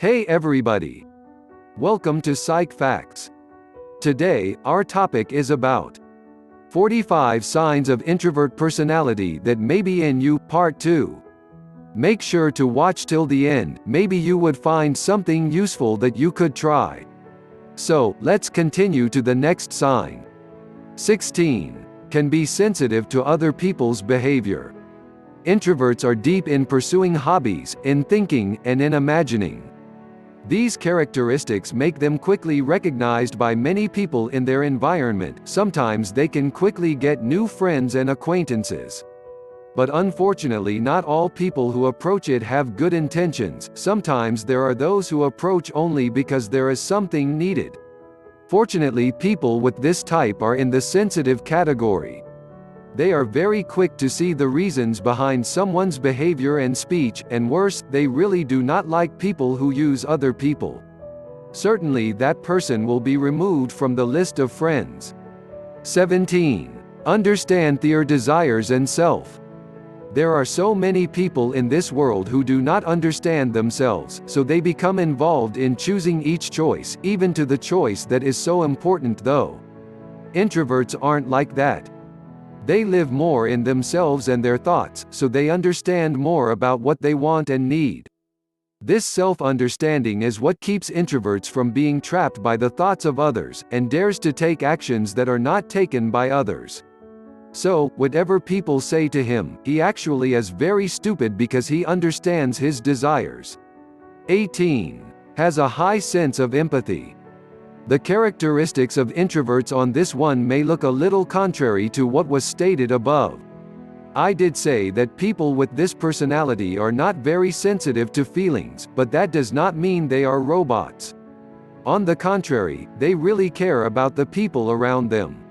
Hey everybody! Welcome to PsychFacts. Today, our topic is about 45 signs of introvert personality that may be in you, part 2. Make sure to watch till the end, maybe you would find something useful that you could try. So, let's continue to the next sign. 16. Can be sensitive to other people's behavior. Introverts are deep in pursuing hobbies, in thinking, and in imagining. These characteristics make them quickly recognized by many people in their environment. Sometimes they can quickly get new friends and acquaintances. But unfortunately, not all people who approach it have good intentions. Sometimes there are those who approach only because there is something needed. Fortunately, people with this type are in the sensitive category. They are very quick to see the reasons behind someone's behavior and speech, and worse, they really do not like people who use other people. Certainly that person will be removed from the list of friends. 17. Understand thier desires and self. There are so many people in this world who do not understand themselves, so they become involved in choosing each choice, even to the choice that is so important though. Introverts aren't like that. They live more in themselves and their thoughts, so they understand more about what they want and need. This self-understanding is what keeps introverts from being trapped by the thoughts of others, and dares to take actions that are not taken by others. So, whatever people say to him, he actually is very stupid because he understands his desires. 18. Has a high sense of empathy. The characteristics of introverts on this one may look a little contrary to what was stated above. I did say that people with this personality are not very sensitive to feelings, but that does not mean they are robots. On the contrary, they really care about the people around them.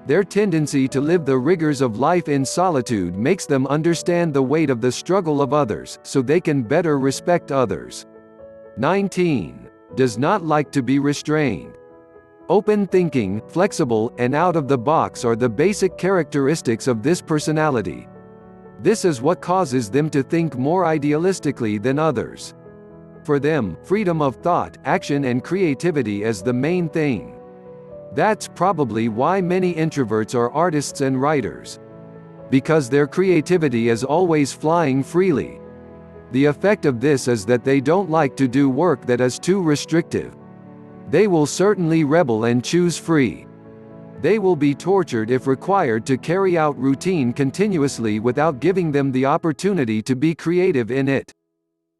Their tendency to live the rigors of life in solitude makes them understand the weight of the struggle of others, so they can better respect others. 19. Does not like to be restrained. Open thinking, flexible, and out of the box are the basic characteristics of this personality. This is what causes them to think more idealistically than others. For them, freedom of thought, action and creativity is the main thing. That's probably why many introverts are artists and writers. Because their creativity is always flying freely. The effect of this is that they don't like to do work that is too restrictive. They will certainly rebel and choose free. They will be tortured if required to carry out routine continuously without giving them the opportunity to be creative in it.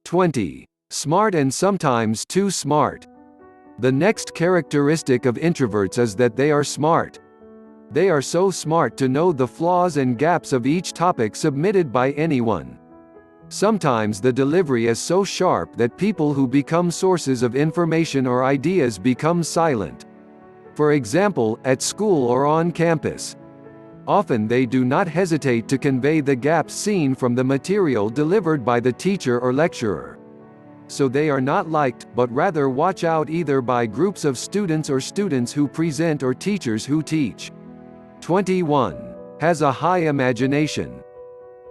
20. Smart and sometimes too smart. The next characteristic of introverts is that they are smart. They are so smart to know the flaws and gaps of each topic submitted by anyone. Sometimes the delivery is so sharp that people who become sources of information or ideas become silent. For example, at school or on campus. Often they do not hesitate to convey the gaps seen from the material delivered by the teacher or lecturer. So they are not liked, but rather watch out either by groups of students or students who present or teachers who teach. 21. Has a high imagination.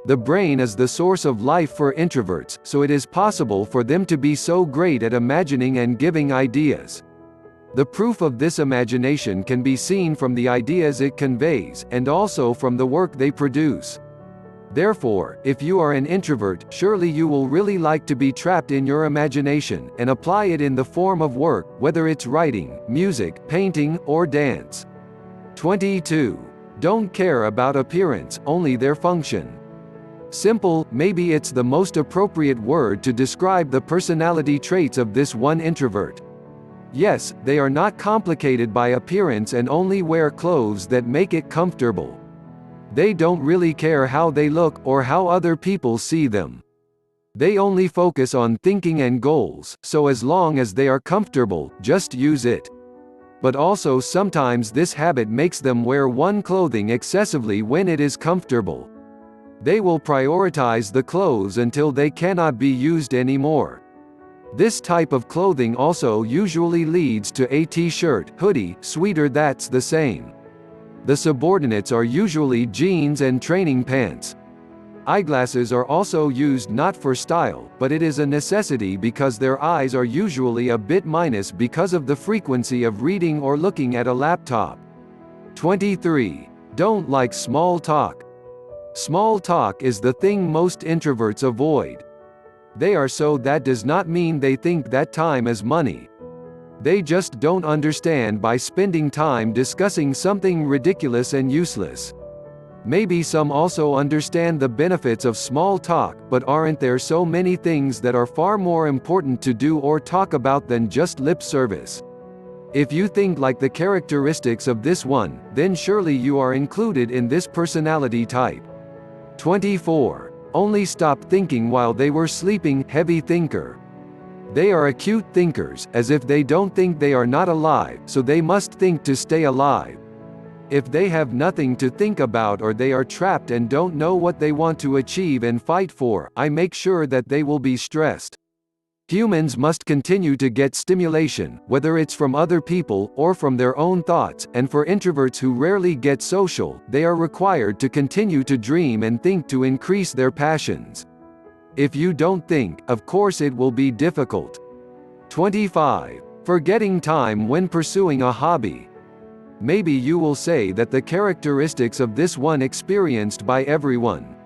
The brain is the source of life for introverts, so it is possible for them to be so great at imagining and giving ideas. The proof of this imagination can be seen from the ideas it conveys, and also from the work they produce. Therefore, if you are an introvert, surely you will really like to be trapped in your imagination, and apply it in the form of work, whether it's writing, music, painting, or dance. 22. Don't care about appearance, only their function. Simple, maybe it's the most appropriate word to describe the personality traits of this one introvert. Yes, they are not complicated by appearance and only wear clothes that make it comfortable. They don't really care how they look, or how other people see them. They only focus on thinking and goals, so as long as they are comfortable, just use it. But also sometimes this habit makes them wear one clothing excessively when it is comfortable. They will prioritize the clothes until they cannot be used anymore. This type of clothing also usually leads to a t-shirt, hoodie, sweater that's the same. The subordinates are usually jeans and training pants. Eyeglasses are also used not for style, but it is a necessity because their eyes are usually a bit minus because of the frequency of reading or looking at a laptop. 23. Don't like small talk. Small talk is the thing most introverts avoid. They are so that does not mean they think that time is money. They just don't understand by spending time discussing something ridiculous and useless. Maybe some also understand the benefits of small talk, but aren't there so many things that are far more important to do or talk about than just lip service? If you think like the characteristics of this one, then surely you are included in this personality type. 24. Only stop thinking while they were sleeping. Heavy thinker. They are acute thinkers, as if they don't think they are not alive, so they must think to stay alive. If they have nothing to think about or they are trapped and don't know what they want to achieve and fight for, I make sure that they will be stressed. Humans must continue to get stimulation, whether it's from other people or from their own thoughts, and for introverts who rarely get social, they are required to continue to dream and think to increase their passions. If you don't think, of course it will be difficult. 25. Forgetting time when pursuing a hobby. Maybe you will say that the characteristics of this one experienced by everyone.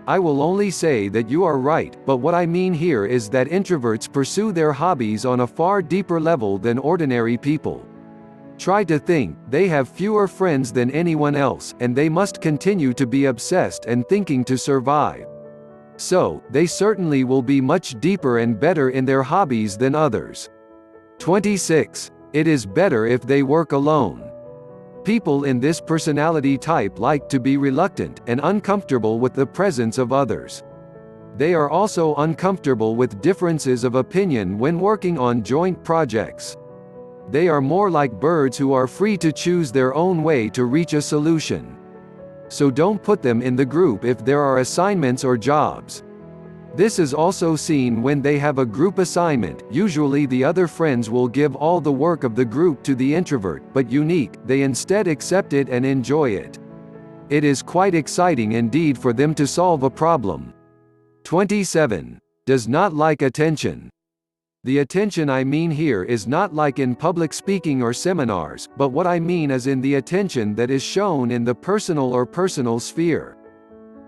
I will only say that you are right, but what I mean here is that introverts pursue their hobbies on a far deeper level than ordinary people. Try to think, they have fewer friends than anyone else, and they must continue to be obsessed and thinking to survive. So, they certainly will be much deeper and better in their hobbies than others. 26. It is better if they work alone. People in this personality type like to be reluctant and uncomfortable with the presence of others. They are also uncomfortable with differences of opinion when working on joint projects. They are more like birds who are free to choose their own way to reach a solution. So don't put them in the group if there are assignments or jobs. This is also seen when they have a group assignment. Usually the other friends will give all the work of the group to the introvert, but unique, they instead accept it and enjoy it. It is quite exciting indeed for them to solve a problem. 27. Does not like attention. The attention I mean here is not like in public speaking or seminars, but what I mean is in the attention that is shown in the personal or personal sphere.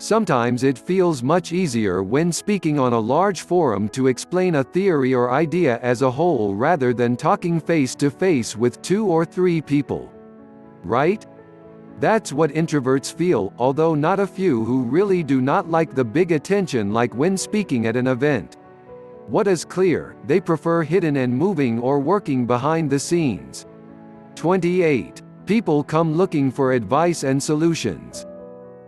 Sometimes it feels much easier when speaking on a large forum to explain a theory or idea as a whole rather than talking face to face with 2 or 3 people. Right? That's what introverts feel, although not a few who really do not like the big attention like when speaking at an event. What is clear, they prefer hidden and moving or working behind the scenes. 28. People come looking for advice and solutions.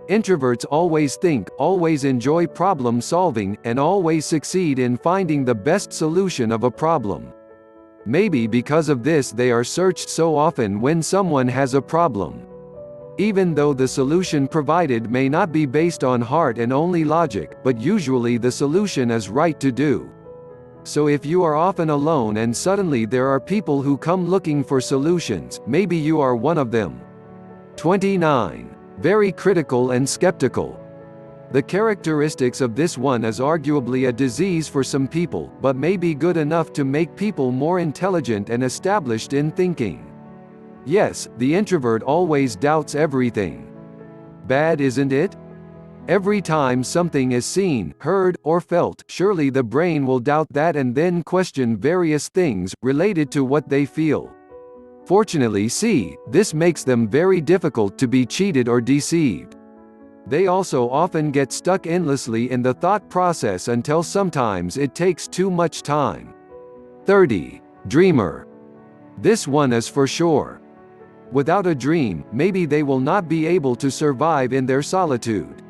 Introverts always think, always enjoy problem solving, and always succeed in finding the best solution of a problem. Maybe because of this they are searched so often when someone has a problem. Even though the solution provided may not be based on heart and only logic, but usually the solution is right to do. So if you are often alone and suddenly there are people who come looking for solutions, maybe you are one of them. 29. Very critical and skeptical. The characteristics of this one is arguably a disease for some people, but may be good enough to make people more intelligent and established in thinking. Yes, the introvert always doubts everything. Bad, isn't it? Every time something is seen, heard, or felt, surely the brain will doubt that and then question various things related to what they feel. Fortunately, this makes them very difficult to be cheated or deceived. They also often get stuck endlessly in the thought process until sometimes it takes too much time. 30. Dreamer. This one is for sure. Without a dream, maybe they will not be able to survive in their solitude.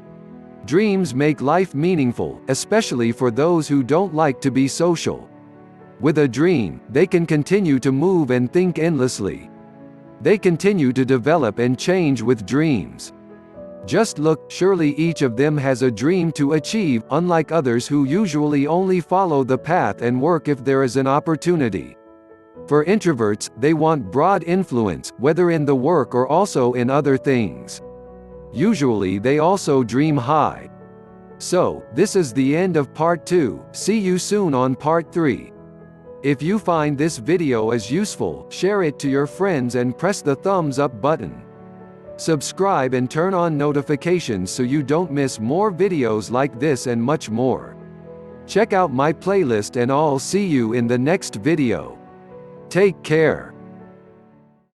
Dreams make life meaningful, especially for those who don't like to be social. With a dream, they can continue to move and think endlessly. They continue to develop and change with dreams. Just look, surely each of them has a dream to achieve, unlike others who usually only follow the path and work if there is an opportunity. For introverts, they want broad influence, whether in the work or also in other things. Usually they also dream high. So, this is the end of part 2, see you soon on part 3. If you find this video is useful, share it to your friends and press the thumbs up button. Subscribe and turn on notifications so you don't miss more videos like this and much more. Check out my playlist and I'll see you in the next video. Take care.